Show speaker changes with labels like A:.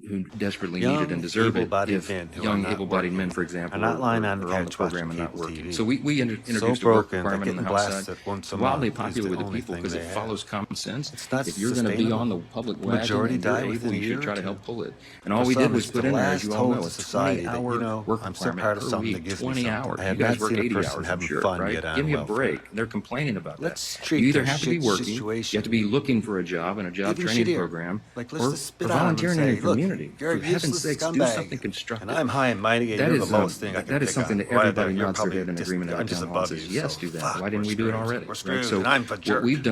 A: who desperately need it and deserve it
B: able-bodied
A: if
B: men who are
A: young
B: not
A: able-bodied men,
B: working
A: for example,
B: are not lying on the
A: are on the
B: couch
A: program and
B: watching
A: not
B: cable
A: working.
B: TV.
A: So we introduced
B: So
A: a work
B: broken, they're
A: requirement on the
B: getting
A: House
B: blasted
A: side.
B: once
A: It's
B: a
A: wildly
B: month is
A: popular
B: the
A: with the
B: only
A: people
B: thing
A: because
B: they
A: it
B: have.
A: follows common sense.
B: It's not
A: If you're going to be
B: sustainable.
A: on the public
B: The
A: wagon
B: majority
A: and you're
B: die
A: able,
B: within a
A: you
B: year
A: should
B: or
A: try to
B: two.
A: help pull it. And all
B: For
A: we did
B: some,
A: was
B: it's
A: put
B: the
A: in there, as
B: last
A: you all
B: hope
A: know,
B: of
A: a
B: society that,
A: 20-hour work
B: I'm so
A: requirement
B: proud of
A: per
B: something that
A: week,
B: gives me
A: 20
B: something.
A: hours.
B: I
A: You
B: have
A: guys
B: not
A: work
B: seen a
A: 80
B: person
A: hours, I'm
B: having
A: sure,
B: fun
A: right?
B: yet on
A: Give me a
B: welfare.
A: break. They're complaining about that.
B: Let's treat
A: You either
B: their
A: have to be
B: shit
A: working, you
B: situation
A: have to be looking for a job and a job
B: even
A: training
B: shittier.
A: program,
B: Like, let's
A: or
B: just spit
A: for
B: on 'em and
A: volunteering in
B: say,
A: your
B: look,
A: community.
B: you're a
A: For heaven's
B: useless
A: sakes, do
B: scumbag.
A: something constructive.
B: And I'm high and mighty, and
A: That
B: you're
A: is
B: the lowest thing I can
A: that is
B: pick
A: something
B: on.
A: that
B: Why,
A: everybody
B: you're
A: nods their
B: probably
A: head in agreement
B: I'm
A: about
B: just
A: town hall
B: above
A: and
B: you,
A: says, yes,
B: so
A: do that.
B: fuck,
A: Why didn't
B: we're
A: we do it
B: screwed.
A: already?
B: We're
A: Right?
B: screwed,
A: So
B: and I'm a
A: what
B: jerk.
A: we've done